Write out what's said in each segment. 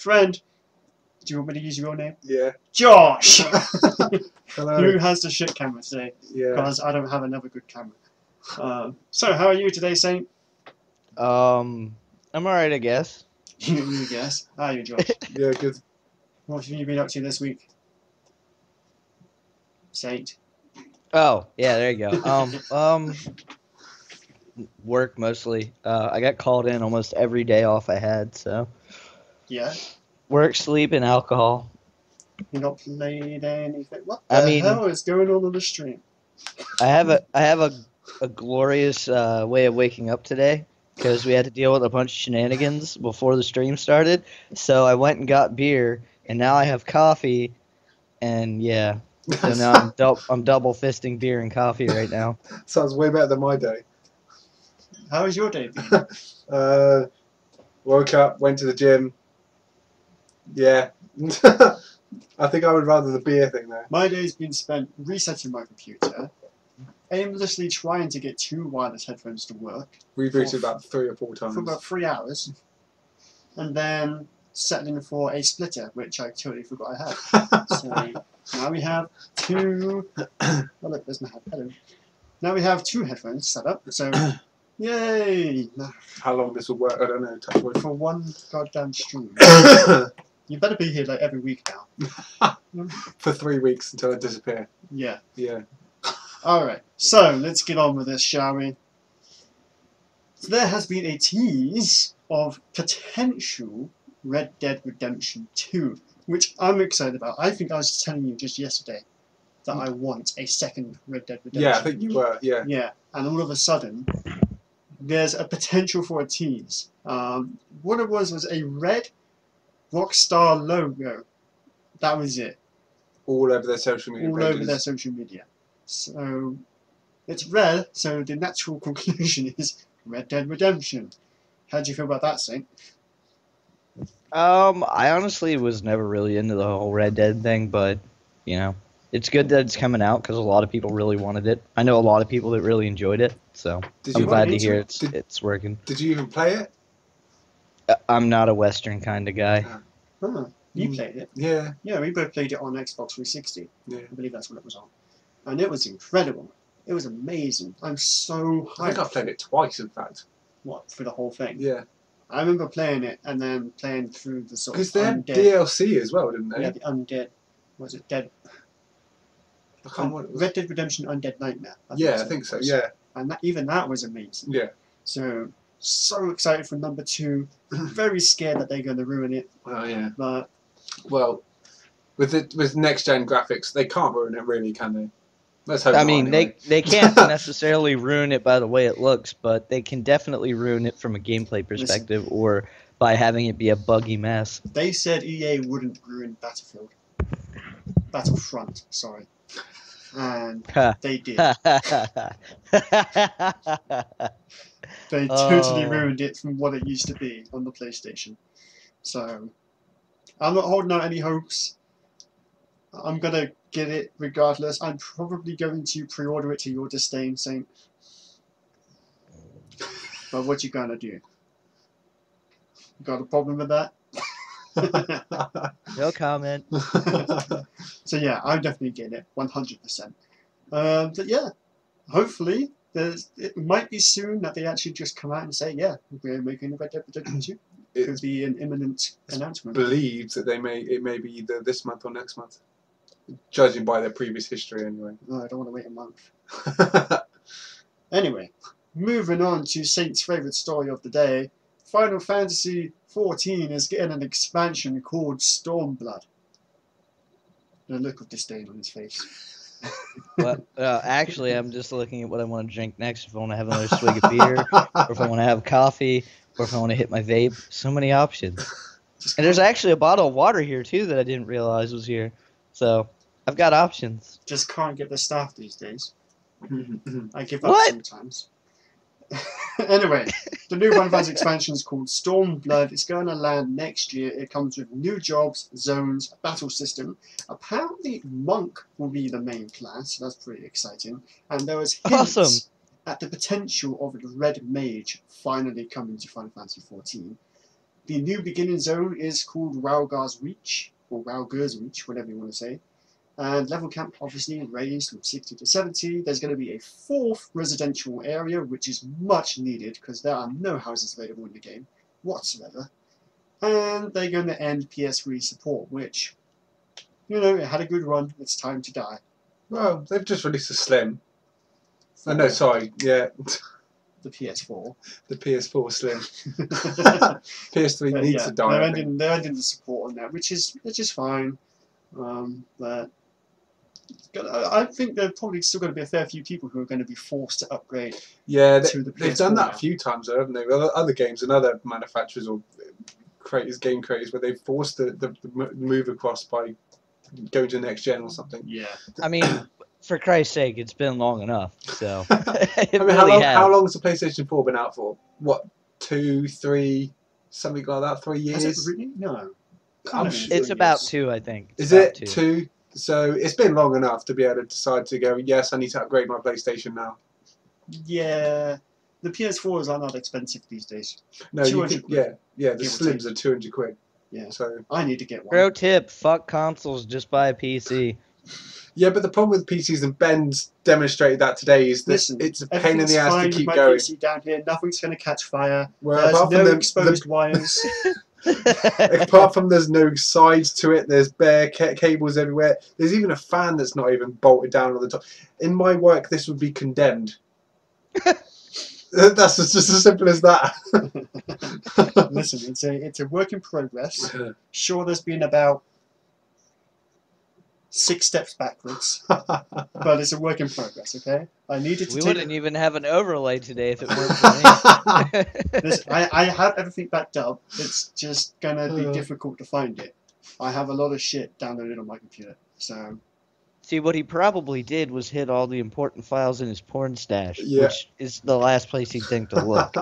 Friend, do you want me to use your name? Yeah. Josh! Hello. Who has the shit camera today? Yeah. Because I don't have another good camera. So, how are you today, Saint? I'm alright, I guess. You guess. How are you, Josh? Yeah, good. What have you been up to this week? Saint. Oh, yeah, there you go. Work mostly. I got called in almost every day off I had, so Yeah? work, sleep, and alcohol. You not played anything? What I the mean- hell is going on the stream? I have a glorious way of waking up today because we had to deal with a bunch of shenanigans before the stream started. So I went and got beer, and now I have coffee, and yeah. So now I'm double fisting beer and coffee right now. Sounds way better than my day. How was your day been? Woke up, went to the gym. Yeah. I think I would rather the beer thing there. My day's been spent resetting my computer, aimlessly trying to get 2 wireless headphones to work Rebooted about 3 or 4 times. for about 3 hours, and then settling for a splitter, which I totally forgot I had. So now we have 2. Oh look, there's my head. Hello. Now we have 2 headphones set up. So yay! How long this will work, I don't know. Touch wood. For one goddamn stream. You better be here like every week now. For 3 weeks until I disappear. Yeah. Yeah. Alright, so let's get on with this, shall we? So there has been a tease of potential Red Dead Redemption 2, which I'm excited about. I think I was telling you just yesterday that I want a second Red Dead Redemption. Yeah, I think you were, yeah. Yeah, and all of a sudden, there's a potential for a tease. What it was a red Rockstar logo. That was it. All over their social media All pages. over their social media. So, it's red, so the natural conclusion is Red Dead Redemption. How do you feel about that, Saint? I honestly was never really into the whole Red Dead thing, but you know, it's good that it's coming out because a lot of people really wanted it. I know a lot of people that really enjoyed it, so Did I'm you glad to want hear to? it's working. Did you even play it? I'm not a Western kind of guy. Huh, you Mm. played it. Yeah. Yeah, we both played it on Xbox 360. Yeah. I believe that's what it was on. And it was incredible. It was amazing. I'm so hyped. I think I've played it twice, in fact. What, for the whole thing? Yeah. I remember playing it and then playing through the sort of Because they had undead. DLC as well, didn't they? Yeah, the undead. Was it Dead? I can't remember what it was. Red Dead Redemption Undead Nightmare. Yeah, that's I what think it so, was. yeah. And that, even that was amazing. Yeah. So excited for number 2. Very scared that they're going to ruin it. Oh, yeah. But Well, with next-gen graphics, they can't ruin it, really, can they? Let's hope I not, mean, anyway. they can't necessarily ruin it by the way it looks, but they can definitely ruin it from a gameplay perspective or by having it be a buggy mess. they said EA wouldn't ruin Battlefield. Battlefront, sorry. And they did. They totally Oh. ruined it from what it used to be on the PlayStation. So, I'm not holding out any hopes. I'm gonna get it regardless. I'm probably going to pre-order it to your disdain, Saint. But what you gonna do? Got a problem with that? No comment. So yeah, I'm definitely getting it, 100%. But yeah, hopefully it might be soon that they actually just come out and say, yeah, we're making a Red Dead Redemption 2. Could It's be an imminent announcement. believed that it may be either this month or next month. Judging by their previous history, anyway. Oh, I don't want to wait a month. Anyway, moving on to Saint's favourite story of the day. Final Fantasy XIV is getting an expansion called Stormblood. The look of disdain on his face. Well, actually, I'm just looking at what I want to drink next. If I want to have another swig of beer, or if I want to have coffee, or if I want to hit my vape. So many options. Just And there's can't- actually a bottle of water here too that I didn't realize was here. So I've got options. just can't get the staff these days. I give up What? sometimes. Anyway, the new Final Fantasy expansion is called Stormblood. It's going to land next year. It comes with new jobs, zones, a battle system. Apparently, Monk will be the main class, so that's pretty exciting. And there was hints Awesome. at the potential of the Red Mage finally coming to Final Fantasy XIV. The new beginning zone is called Raugar's Reach, or Raugur's Reach, whatever you want to say. And level cap obviously raised from 60 to 70. There's going to be a 4th residential area, which is much needed because there are no houses available in the game whatsoever. And they're going to end PS3 support, which, you know, it had a good run. It's time to die. Well, they've just released a Slim. Oh, no, sorry. Yeah. The PS4. The PS4 Slim. PS3 needs to die. They're ending the support on that, which is fine. But I think there's probably still going to be a fair few people who are going to be forced to upgrade. Yeah, to the they've PS4 done that now. a few times, though, haven't they? With other games and other manufacturers or creators, game creators, where they've forced the move across by going to the next gen or something. Yeah. I mean, for Christ's sake, it's been long enough. So I it mean, really how has. long has the PlayStation 4 been out for? What, 2, 3, something like that? 3 Has it years? really? No. I'm Can't sure- be It's 3 about years. 2, I think. It's Is about it 2? So it's been long enough to be able to decide to go, yes, I need to upgrade my PlayStation now. Yeah. The PS4s are not expensive these days. No, you 200 could, quid. yeah, the Give or Slims take. are 200 quid. Yeah. So I need to get one. Pro tip: fuck consoles, just buy a PC. yeah, but the problem with PCs, and Ben's demonstrated that today, is that Listen, it's a pain in everything's the ass fine to with keep my going. PC down here. Nothing's going to catch fire. Well, There's apart no from exposed wires. apart from there's no sides to it, there's bare cables everywhere. There's even a fan that's not even bolted down on the top. In my work, this would be condemned. That's just as simple as that. Listen, it's a work in progress. Sure, there's been about 6 steps backwards, but it's a work in progress. Okay, I needed to We take. wouldn't even have an overlay today if it weren't for me. Listen, I have everything backed up. It's just gonna be Uh. difficult to find it. I have a lot of shit downloaded on my computer, so See, what he probably did was hit all the important files in his porn stash, Yeah. which is the last place he'd think to look.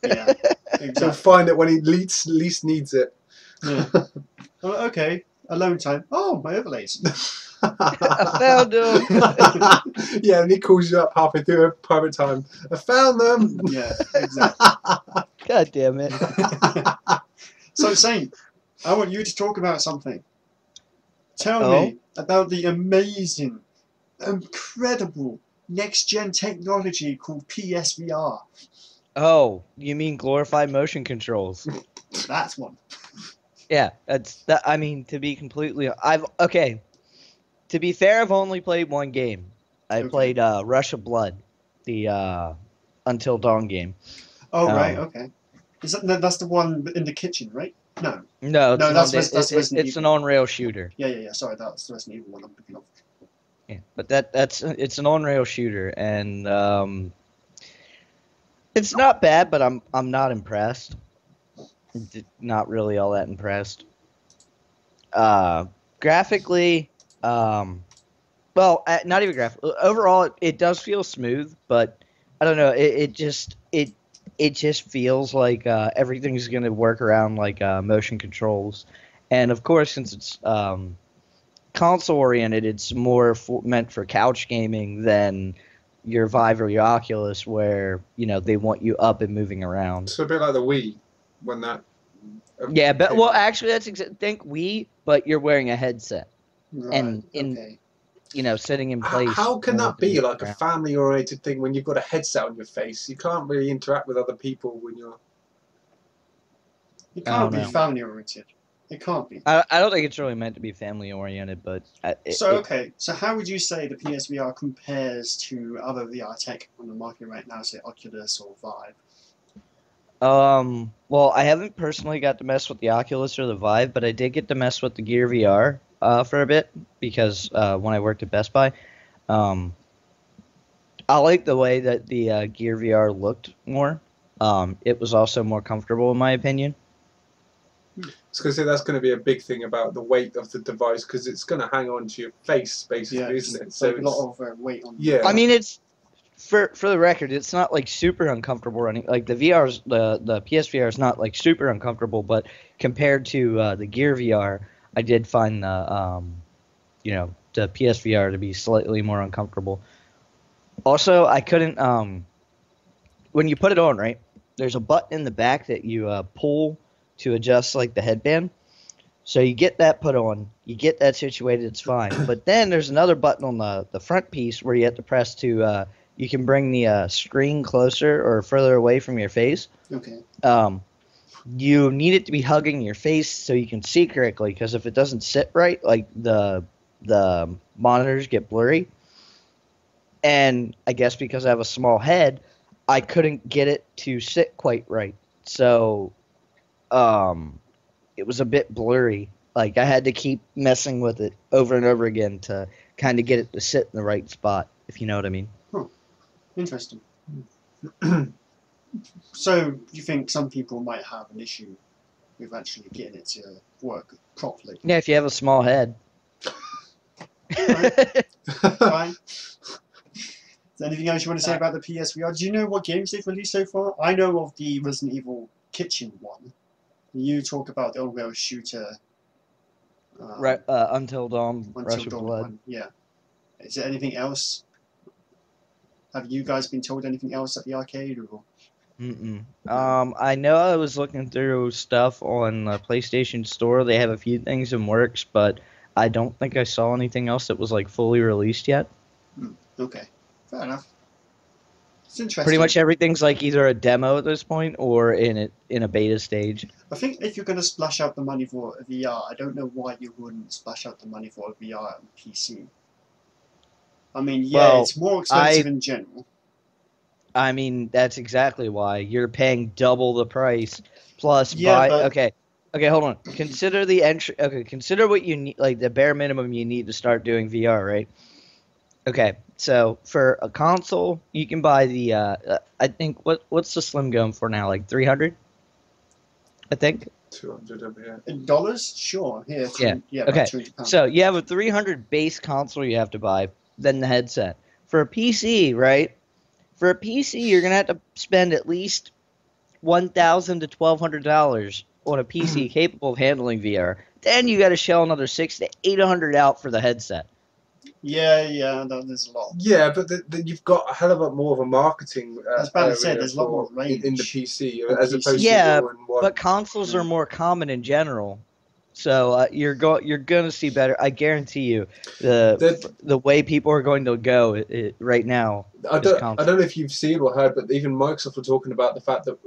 yeah, He'll exactly. find it when he least needs it. Yeah. Oh, okay, alone time. Oh, my overlays. I found him. Yeah, and he calls you up halfway through a private time. I found them. Yeah, exactly. God damn it. So, Saint, I want you to talk about something. Tell Oh? me about the amazing, incredible next-gen technology called PSVR. Oh, you mean glorified motion controls? That's one. Yeah, that's that. I mean, to be completely, okay. To be fair, I've only played one game. I Okay. played Rush of Blood, the Until Dawn game. Oh, Um, right, okay. That's the one in the kitchen, right? No. No, No, that's it's Resident it's an Evil. on-rail shooter. Yeah. Sorry, that's the Resident Evil one I'm thinking of. Yeah, but it's an on-rail shooter, and it's not bad, but I'm not impressed. Not really all that impressed. Graphically, well, not even graphic. Overall, it does feel smooth, but I don't know. It just feels like everything's gonna work around like motion controls, and of course, since it's console oriented, it's more meant for couch gaming than your Vive or your Oculus, where they want you up and moving around. It's a bit like the Wii when that. Yeah, but came well, out. actually, think Wii, but you're wearing a headset, Right, And in- okay. sitting in place. How can more that be than like a around. family-oriented thing when you've got a headset on your face? You can't really interact with other people when you're. It I can't don't be know. family oriented. It can't be. I don't think it's really meant to be family oriented, but Okay, so how would you say the PSVR compares to other VR tech on the market right now, say Oculus or Vive? Well, I haven't personally got to mess with the Oculus or the Vive, but I did get to mess with the Gear VR for a bit because when I worked at Best Buy, I like the way that the Gear VR looked more. It was also more comfortable in my opinion. I was going to say that's going to be a big thing about the weight of the device because it's going to hang on to your face, basically, Yeah, isn't it? it's So like a lot of weight on. Yeah. I mean, it's for the record, it's not like super uncomfortable running. Like the VR's, the PSVR is not like super uncomfortable, but compared to the Gear VR, I did find the the PSVR to be slightly more uncomfortable. Also, I couldn't when you put it on, right? There's a button in the back that you pull to adjust like the headband. So you get that put on, you get that situated, it's fine. But then there's another button on the front piece where you have to press to you can bring the screen closer or further away from your face. Okay. You need it to be hugging your face so you can see correctly, because if it doesn't sit right, like the monitors get blurry. And I guess because I have a small head, I couldn't get it to sit quite right. So it was a bit blurry. Like I had to keep messing with it over and over again to kind of get it to sit in the right spot, if you know what I mean. Interesting. So you think some people might have an issue with actually getting it to work properly? Yeah, if you have a small head. Fine. Is there anything else you want to say about the PSVR? Do you know what games they've released so far? I know of the Resident Evil Kitchen one. You talk about the old rail shooter. Right, Until Dawn, Rush of Dawn Blood. one. Yeah. Is there anything else? Have you guys been told anything else at the arcade? Or? I know I was looking through stuff on the PlayStation Store. They have a few things in works, but I don't think I saw anything else that was like fully released yet. Okay, fair enough. It's interesting. Pretty much everything's like either a demo at this point or in a beta stage. I think if you're going to splash out the money for a VR, I don't know why you wouldn't splash out the money for a VR on PC. I mean, yeah, Well, it's more expensive in general. I mean, that's exactly why you're paying double the price plus Yeah, but- Okay, hold on. Consider the entry. Okay, consider what you need, like the bare minimum you need to start doing VR, right? Okay, so for a console, you can buy the. I think what's the Slim going for now? Like 300. I think. 200 over here. In dollars? Sure. Here. Yeah. About Okay. £200. So you have a 300 base console you have to buy, then the headset. For a PC, right? For a PC, you're gonna have to spend at least $1,000 to $1,200 on a PC capable of handling VR. Then you got to shell another $600 to $800 out for the headset. Yeah, there's a lot. Yeah, but you've got a hell of a more of a marketing. I was about to say, area there's a lot more for- range in the PC on as PC. opposed Yeah, to one. But consoles are more common in general, so you're gonna see better. I guarantee you, the way people are going to go right now. I is don't console. know if you've seen or heard, but even Microsoft were talking about the fact that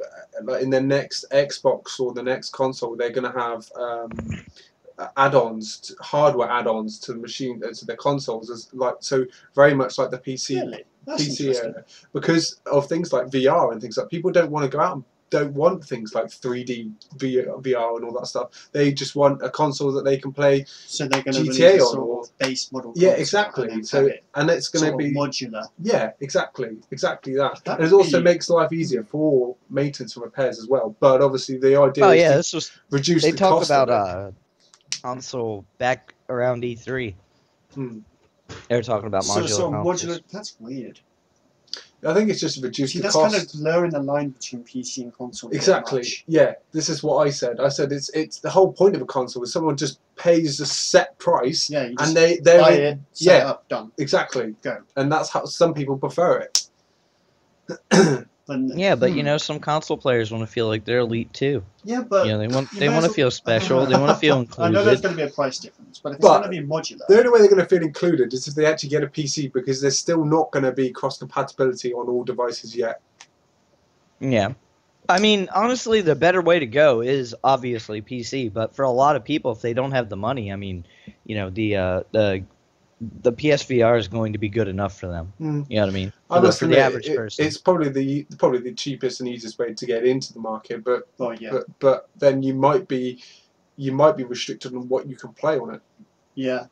like in their next Xbox or the next console, they're going to have add-ons, hardware add-ons to the machine, to the consoles, as like so very much like the PC. Really? That's PC interesting. era, because of things like VR and things like people don't want to go out and don't want things like 3D VR and all that stuff. They just want a console that they can play. So they're going to GTA release a on, sort or- of base model. Yeah, console exactly. And So and it's going to be modular. yeah, exactly that. That And it would also be- makes life easier for maintenance and repairs as well. But obviously the idea Oh is yeah, to this was reduce they the talked cost about of it. console back around E3. Hmm. They were talking about So modular consoles. modular. That's weird. I think it's just reduced See, the that's cost. kind of blurring the line between PC and console. very Exactly. much. Yeah, this is what I said. I said it's the whole point of a console is someone just pays a set price Yeah, you just and they're buy it, set it up, done, exactly, go. and that's how some people prefer it. Then, Yeah, but you know, some console players want to feel like they're elite too. yeah, but You know, they want you they may want as to feel well- special. They want to feel I know there's included. going to be a price difference, but if it's But going to be modular, The only way they're going to feel included is if they actually get a PC, because there's still not going to be cross compatibility on all devices yet. Yeah. I mean, honestly, the better way to go is obviously PC. But for a lot of people, if they don't have the money, I mean, you know, the PSVR is going to be good enough for them. Mm. You know what I mean? I must For the admit, average person. it's probably the cheapest and easiest way to get into the market, but well, yeah, but then you might be restricted on what you can play on it. yeah.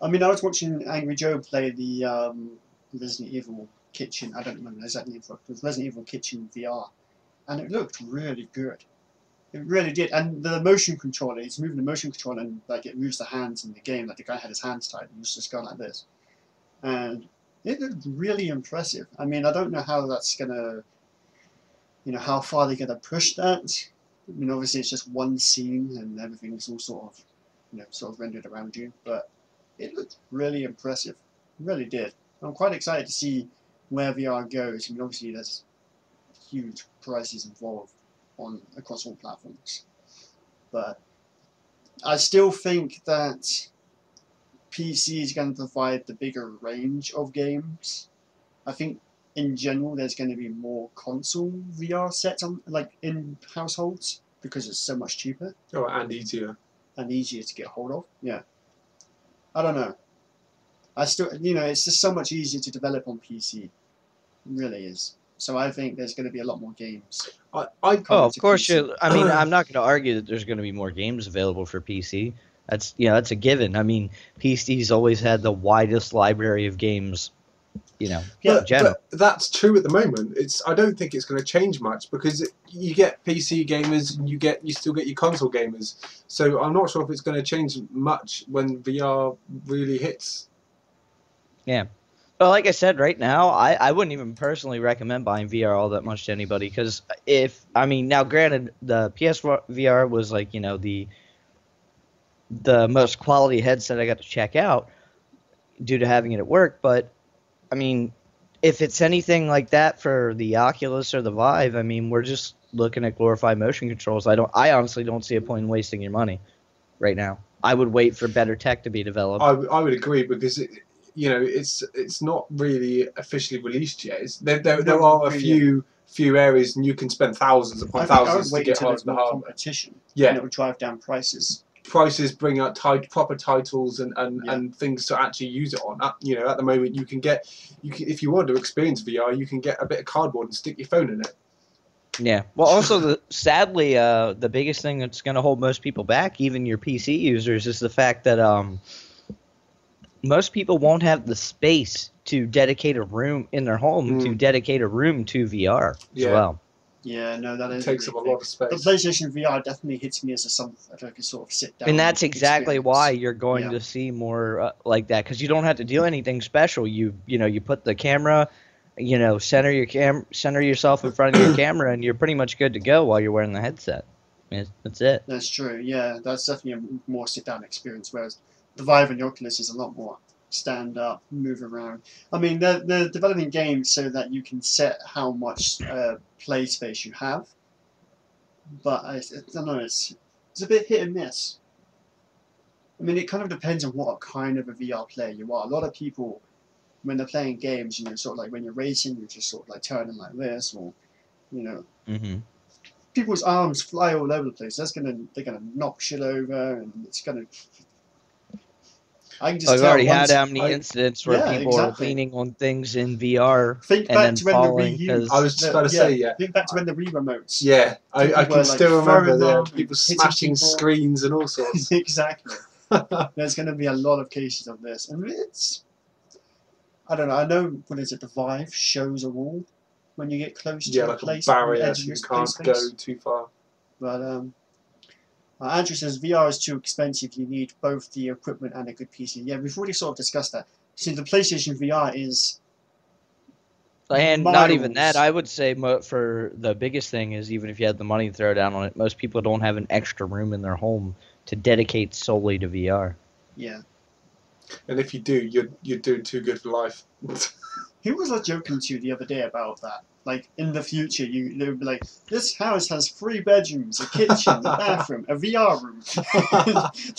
I mean, I was watching Angry Joe play the Resident Evil Kitchen. I don't remember exactly what it was. Resident Evil Kitchen VR, and it looked really good. It really did. And the motion controller, it's moving the motion controller, and like it moves the hands in the game. Like the guy had his hands tied, and he was just going like this, and it looked really impressive. I mean, I don't know how that's gonna, how far they're gonna push that. I mean, obviously it's just one scene, and everything's all sort of rendered around you, but it looked really impressive. It really did. I'm quite excited to see where VR goes. I mean, obviously there's huge prices involved across all platforms. But I still think that PC is going to provide the bigger range of games. I think in general there's going to be more console VR sets on like in households because it's so much cheaper Oh, and easier. and easier to get hold of. Yeah. I don't know. I still, it's just so much easier to develop on PC. It really is. So I think there's going to be a lot more games. I Oh, coming of to course. PC. I mean, I'm not going to argue that there's going to be more games available for PC. That's a given. I mean, PC's always had the widest library of games, Yeah, in general. But that's true at the moment. I don't think it's going to change much because you get PC gamers and you still get your console gamers. So I'm not sure if it's going to change much when VR really hits. Yeah. Well, like I said, right now, I wouldn't even personally recommend buying VR all that much to anybody because now granted, the PSVR was like, the most quality headset I got to check out due to having it at work, but I mean, if it's anything like that for the Oculus or the Vive, I mean, we're just looking at glorified motion controls. I honestly don't see a point in wasting your money right now. I would wait for better tech to be developed. I would agree because it's not really officially released yet. There are a few areas and you can spend thousands upon thousands to get until there's the more hardware. competition. Yeah. And it will drive down prices. Prices bring out proper titles and things to actually use it on. At the moment you can if you want to experience VR, you can get a bit of cardboard and stick your phone in it. Yeah. Well, also, sadly, the biggest thing that's going to hold most people back, even your PC users, is the fact that most people won't have the space to dedicate a room in their home to dedicate a room to VR as well. Yeah, no, that is. It takes up a lot of space. The PlayStation VR definitely hits me as something that I can sort of sit down. And that's exactly experience. why you're going to see more like that, because you don't have to do anything special. You put the camera, center yourself in front of your camera, and you're pretty much good to go while you're wearing the headset. That's it. That's true. Yeah, that's definitely a more sit-down experience. Whereas the Vive and the Oculus is a lot more stand up, move around. I mean, they're developing games so that you can set how much play space you have. But I don't know. It's a bit hit and miss. I mean, it kind of depends on what kind of a VR player you are. A lot of people, when they're playing games, sort of like when you're racing, you just sort of like turning like this, or Mm-hmm. people's arms fly all over the place. They're gonna knock shit over, and it's gonna. I can just I've tell already had once- how many incidents where people are leaning on things in VR Think and back then to when the falling Wii U. because I was just about to say, yeah. Think back to when the Wii remotes. Yeah, I People can were, still like, remember throwing them, people hitting smashing people. screens and all sorts. Exactly. There's going to be a lot of cases of this, and it's. I don't know. I know the Vive shows a wall when you get close to Yeah, a like place. a on the barrier, edge so of you your can't space. go too far. But Andrew says VR is too expensive. You need both the equipment and a good PC. Yeah, we've already sort of discussed that. See, the PlayStation VR is. And not even miles. that, I would say for the biggest thing is even if you had the money to throw down on it, most people don't have an extra room in their home to dedicate solely to VR. Yeah. And if you do, you're doing too good for life. Who was I joking to the other day about that? Like, in the future, they'll be like, this house has 3 bedrooms, a kitchen, a bathroom, a VR room.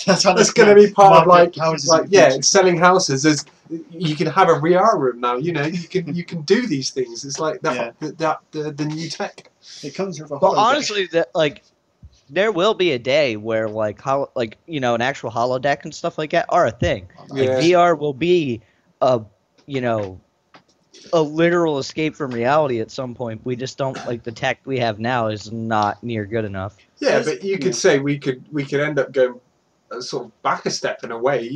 That's going to be part of like houses in the future. selling houses. You can have a VR room now. You can do these things. It's like the new tech. It comes with a But holodeck. honestly, there will be a day where an actual holodeck and stuff like that are a thing. Like Yeah. VR will be a literal escape from reality at some point. We just don't the tech we have now is not near good enough. Yeah, but you could say we could end up going sort of back a step in a way.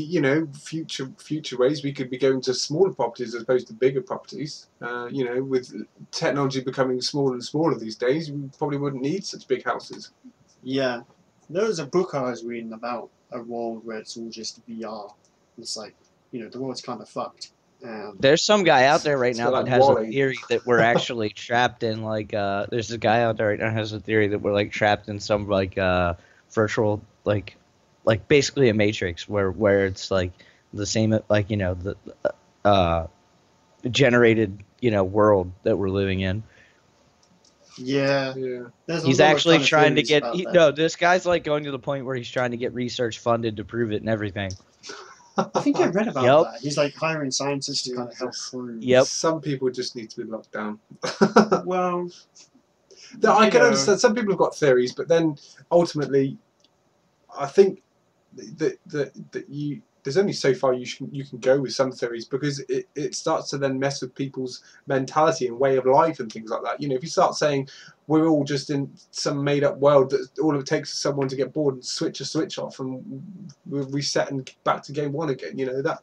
Future ways we could be going to smaller properties as opposed to bigger properties. With technology becoming smaller and smaller these days, we probably wouldn't need such big houses. Yeah. There was a book I was reading about a world where it's all just VR. It's like, the world's kind of fucked. There's some guy out there right It's now like that has Wall-E. a theory that we're actually trapped in there's a guy out there right now that has a theory that we're trapped in some virtual basically a matrix where it's the same the generated world that we're living in. Yeah. Yeah. There's a He's lot of actually kind of trying to theories get. about that. No, this guy's like going to the point where he's trying to get research funded to prove it and everything. I think I read about Yup. that. He's like hiring scientists to kind of help Jesus. prove. Yep. Some people just need to be locked down. Well, I you can know, understand. Some people have got theories, but then ultimately, I think that you there's only so far you can go with some theories, because it starts to then mess with people's mentality and way of life and things like that. You know, if you start saying we're all just in some made up world that all it takes is someone to get bored and switch a switch off and we'll reset and back to game one again. You know, that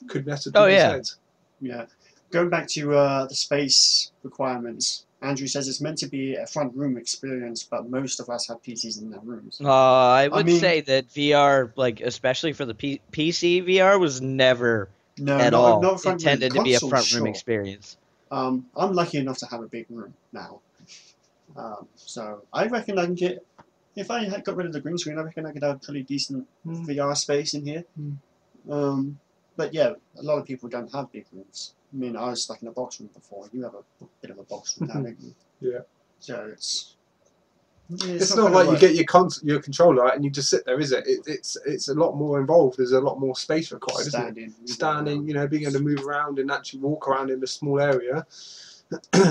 could mess with Oh, people's yeah. heads. yeah. Going back to the space requirements, Andrew says it's meant to be a front room experience, but most of us have PCs in their rooms. I would mean- say that VR, like especially for the PC VR, was never No, at not, all not front room. intended to be a Console, front room sure. experience. I'm lucky enough to have a big room now. So I reckon I can get, if I had got rid of the green screen, I reckon I could have a pretty decent VR space in here. But yeah, a lot of people don't have big rooms. I mean, I was stuck in a box room before. You have a bit of a box room now, don't you? Yeah. So it's It's not gonna like you work. get your controller out and you just sit there, is it? It's a lot more involved. There's a lot more space required, isn't it? standing. Standing, you know, being able to move around and actually walk around in a small area.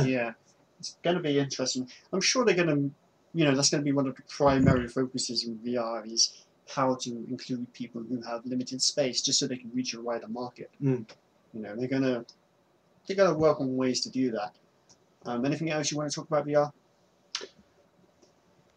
Yeah, it's going to be interesting. I'm sure they're going to, that's going to be one of the primary focuses in VR is how to include people who have limited space, just so they can reach a wider market. Mm. They're gonna work on ways to do that. Anything else you want to talk about VR?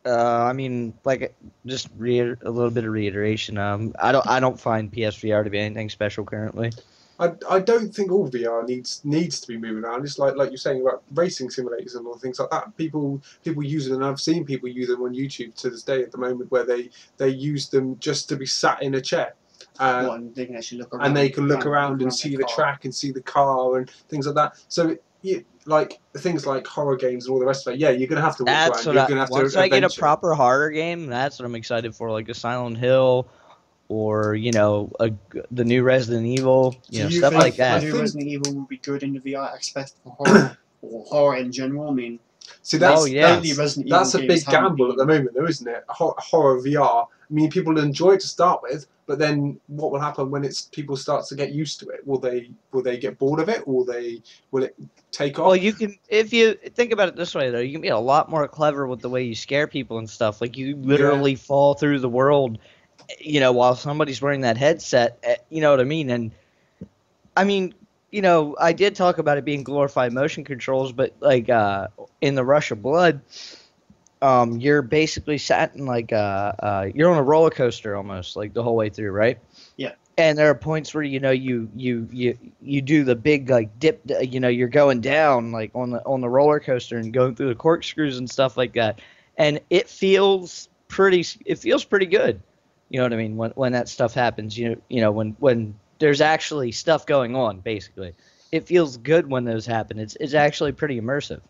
I mean, like, just a little bit of reiteration. I don't find PSVR to be anything special currently. I don't think all VR needs to be moving around. It's like you're saying about racing simulators and all things like that. People use them, and I've seen people use them on YouTube to this day at the moment, where they use them just to be sat in a chair. And they can actually look around. And they can look around and see the car. track and see the car and things like that. So like things like horror games and all the rest of it. Yeah, you're gonna have to walk That's around. what You're gonna have once to I get a adventure. proper horror game, that's what I'm excited for, like a Silent Hill, or the new Resident Evil, Do you stuff think like that. the new Resident Evil will be good in the VR aspect for horror or horror in general? I mean, See, that's lately Resident Evil that's a games big haven't gamble at the been- moment, though, isn't it? Horror VR. I mean, people enjoy it to start with, but then what will happen when people start to get used to it? Will they get bored of it, or will it take off? Well, you can, if you think about it this way, though, you can be a lot more clever with the way you scare people and stuff. Like, you literally fall through the world, while somebody's wearing that headset. You know what I mean? And I mean, I did talk about it being glorified motion controls, but like in the Rush of Blood, you're basically sat in like you're on a roller coaster almost like the whole way through, right? Yeah. And there are points where you do the big like dip, you're going down like on the roller coaster and going through the corkscrews and stuff like that, and it feels pretty good. You know what I mean? When that stuff happens, when there's actually stuff going on, basically. It feels good when those happen. It's actually pretty immersive.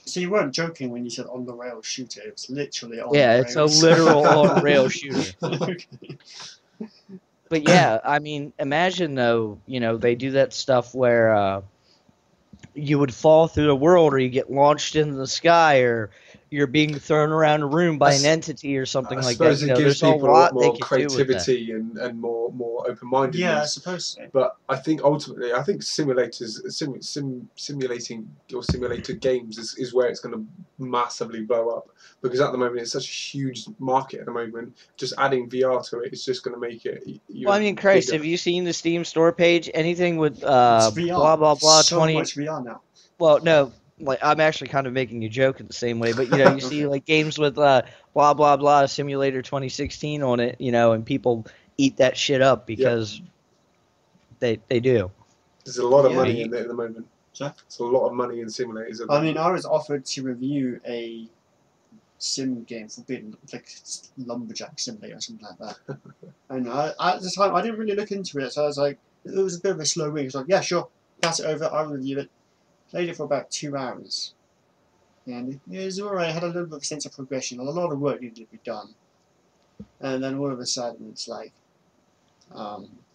So you weren't joking when you said on the rail shooter. It was literally on Yeah, the it's a rails. literal on-rail shooter. Okay. But yeah, I mean, imagine though, they do that stuff where you would fall through the world, or you get launched into the sky, or you're being thrown around a room by an entity or something like that. I suppose it gives there's a people a lot lot they more could do with that. creativity and more open-mindedness. Yeah, I suppose so. But I think ultimately, simulating or simulated games is where it's going to massively blow up, because at the moment it's such a huge market at the moment. Just adding VR to it is just going to make it. Well, I mean, Christ, bigger. have you seen the Steam store page? Anything with It's VR. blah blah blah so 20. much VR now. Well, no, like I'm actually kind of making a joke in the same way, but you see like games with blah blah blah Simulator 2016 on it, and people eat that shit up because they do. There's a lot of Yeah. money in it at the moment. Sorry? There's a lot of money in simulators. At the I mean, moment. I was offered to review a sim game, Forbidden, like Lumberjack Simulator or something like that. And at the time, I didn't really look into it, so I was like, it was a bit of a slow week. I was like, yeah, sure, pass it over, I'll review it. Played it for about 2 hours. And it was alright, I had a little bit of a sense of progression, a lot of work needed to be done. And then all of a sudden, it's like,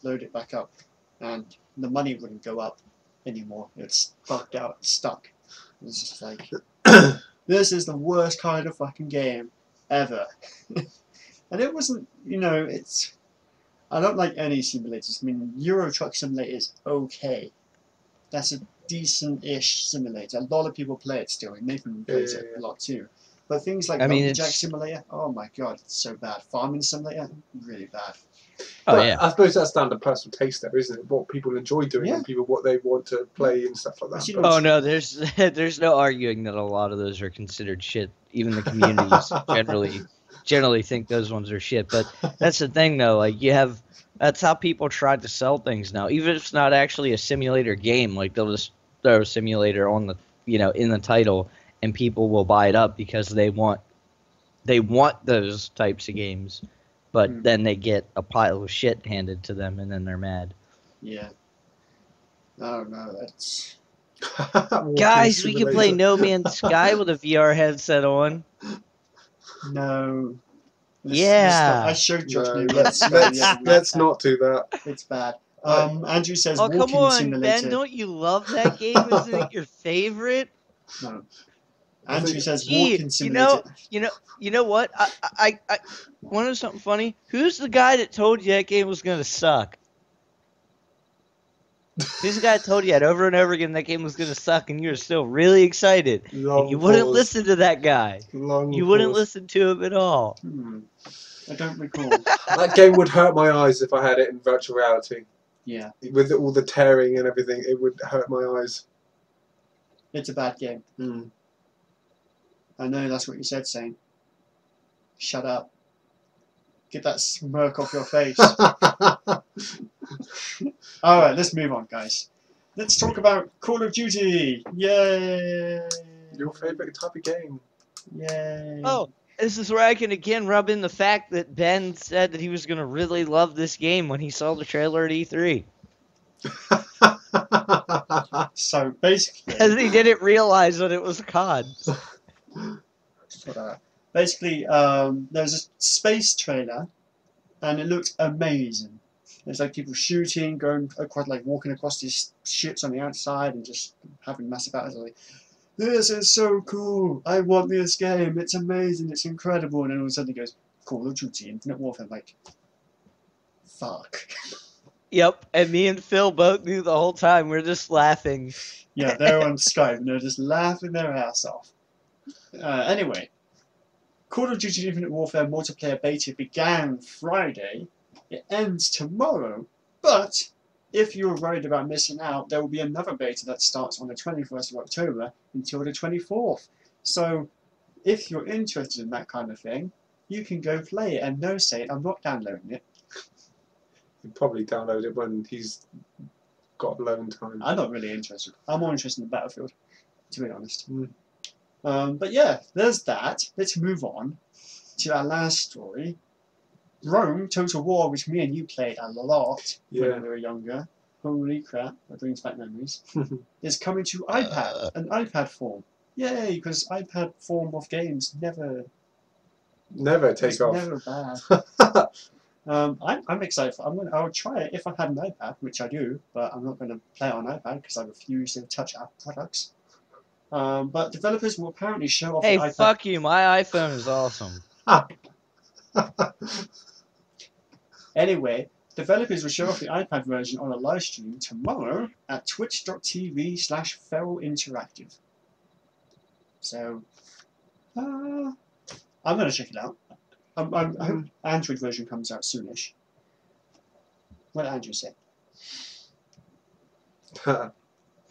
load it back up, and the money wouldn't go up anymore. It's bugged out, stuck. It's just like, This is the worst kind of fucking game ever. And it wasn't, it's... I don't like any simulators. I mean, Euro Truck Simulator is okay. That's a decent-ish simulator. A lot of people play it still. And Nathan plays it a lot too. But things like Jack Simulator, oh my god, it's so bad. Farming Simulator, really bad. Oh, but yeah. I suppose that's down to personal taste there, isn't it? What people enjoy doing and people what they want to play and stuff like that. Oh no, there's no arguing that a lot of those are considered shit. Even the communities generally think those ones are shit. But that's the thing though, like that's how people try to sell things now. Even if it's not actually a simulator game, like they'll just throw a simulator on the in the title, and people will buy it up because they want those types of games. But then they get a pile of shit handed to them, and then they're mad. Yeah. Oh no, that's... Guys, we can play No Man's Sky with a VR headset on. No. I showed Josh. No, let's not do that. It's bad. Andrew says, "Oh come on, simulator. Ben! Don't you love that game? Isn't it your favorite?" No. Andrew says, walking simulator. You know what? I want to know something funny. Who's the guy that told you that game was gonna suck? Who's the guy that told you that over and over again that game was gonna suck, and you were still really excited? And you wouldn't listen to that guy. You wouldn't listen to him at all. I don't recall. That game would hurt my eyes if I had it in virtual reality. Yeah. With all the tearing and everything, it would hurt my eyes. It's a bad game. I know that's what you said, Saint. Shut up. Get that smirk off your face. Alright, let's move on, guys. Let's talk about Call of Duty. Yay! Your favourite type of game. Yay! Oh, this is where I can again rub in the fact that Ben said that he was going to really love this game when he saw the trailer at E3. So, basically... Because he didn't realize that it was COD. Basically, there was a space trailer, and it looked amazing. There's like people shooting, going across, like walking across these ships on the outside, and just having massive battles. Like, this is so cool! I want this game. It's amazing. It's incredible. And then all of a sudden, it goes Call of Duty: Infinite Warfare. I'm like, fuck. Yep, and me and Phil both knew the whole time. We're just laughing. Yeah, they're on Skype, and they're just laughing their ass off. Anyway, Call of Duty Infinite Warfare multiplayer beta began Friday. It ends tomorrow, but if you're worried about missing out, there will be another beta that starts on the 21st of October until the 24th. So, if you're interested in that kind of thing, you can go play it. And no, say it, I'm not downloading it. He'll probably download it when he's got alone time. I'm not really interested. I'm more interested in Battlefield, to be honest. But yeah, there's that. Let's move on to our last story. Rome Total War, which me and you played a lot when we were younger. Holy crap, that brings back memories. Is coming to iPad, an iPad form. Yay, because iPad form of games never take off. Never bad. I'm excited for it. I would try it if I had an iPad, which I do, but I'm not going to play it on iPad because I refuse to touch Apple products. But developers will apparently show off the iPad. Hey, fuck you, my iPhone is awesome. Anyway, developers will show off the iPad version on a live stream tomorrow at twitch.tv/feral-interactive. So, I'm going to check it out. I hope Android version comes out soonish. What did Andrew say?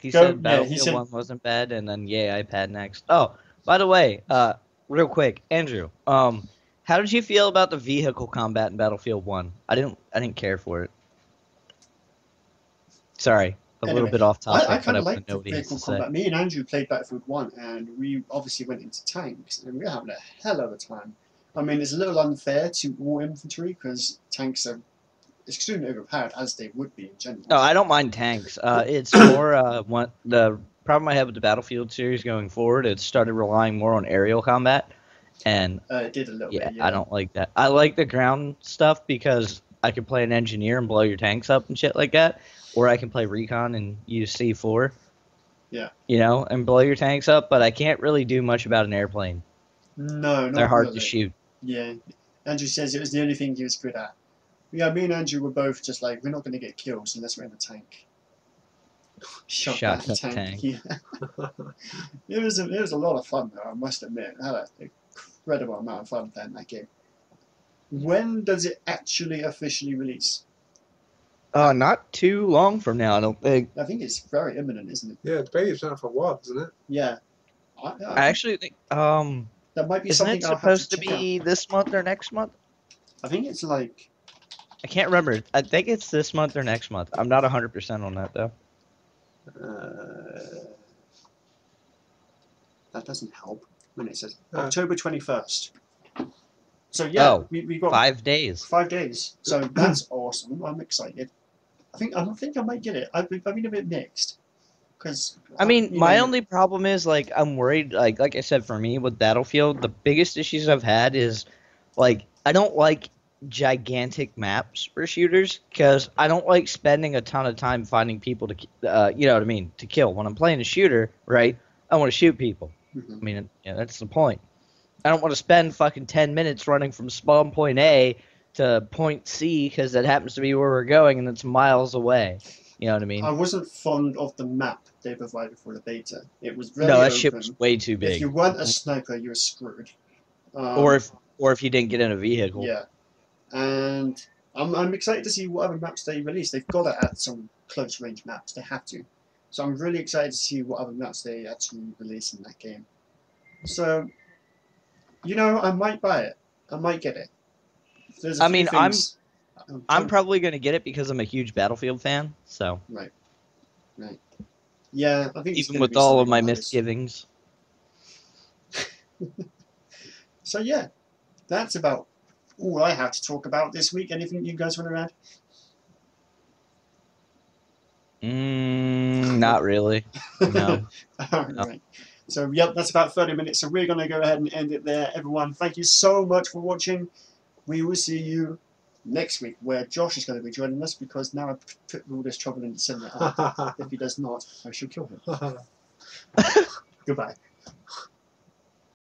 He said Battlefield 1 wasn't bad, and then yay, iPad next. Oh, by the way, real quick, Andrew, how did you feel about the vehicle combat in Battlefield 1? I didn't care for it. Sorry, little bit off topic. I kind of like the vehicle combat. Me and Andrew played Battlefield 1, and we obviously went into tanks, and we were having a hell of a time. I mean, it's a little unfair to all infantry, because tanks are extremely overpowered, as they would be in general. No, I don't mind tanks. It's more the problem I have with the Battlefield series going forward. It started relying more on aerial combat, and it did a little bit. Yeah, I don't like that. I like the ground stuff because I can play an engineer and blow your tanks up and shit like that, or I can play recon and use C4. Yeah. You know, and blow your tanks up, but I can't really do much about an airplane. No, not They're hard really. to shoot. Yeah. Andrew says it was the only thing he was good at. Yeah, me and Andrew were both just like, we're not going to get kills unless we're in the tank. Shot that Shotgun tank. tank. Yeah. It was a lot of fun though, I must admit. I had an incredible amount of fun playing that game. When does it actually officially release? Not too long from now, I don't think. I think it's very imminent, isn't it? Yeah, the beta's been out for a while, isn't it? Yeah. I think actually think, that might be isn't something it I'll have supposed to check out. be this month or next month? I think it's like I can't remember. I think it's this month or next month. I'm not 100% on that though. that doesn't help when it says Oh. October 21st. So yeah, Oh, we got 5 days. 5 days. So that's awesome. I'm excited. I think I might get it. I've been a bit mixed because I mean, my only problem is like I'm worried. Like I said, for me with Battlefield, the biggest issues I've had is like I don't like gigantic maps for shooters because I don't like spending a ton of time finding people to, you know what I mean, to kill. When I'm playing a shooter, right, I want to shoot people. I mean, yeah, that's the point. I don't want to spend fucking 10 minutes running from spawn point A to point C because that happens to be where we're going and it's miles away. You know what I mean? I wasn't fond of the map they provided for the beta. It was very No, that open. ship was way too If big. you weren't a sniper, you were screwed. Or if you didn't get in a vehicle. Yeah, and I'm excited to see what other maps they release. They've got to add some close range maps. They have to. So I'm really excited to see what other maps they actually release in that game. So, you know, I might buy it. I might get it. There's a few things, I'm probably gonna get it because I'm a huge Battlefield fan. So right. Yeah, I think it's even gonna with be all something of my like this. misgivings. So yeah, that's about all I have to talk about this week. Anything you guys want to add? Not really. No. Alright. So, yep, that's about 30 minutes. So, we're going to go ahead and end it there. Everyone, thank you so much for watching. We will see you next week, where Josh is going to be joining us because now I've put all this trouble into setting it up. If he does not, I shall kill him. Goodbye.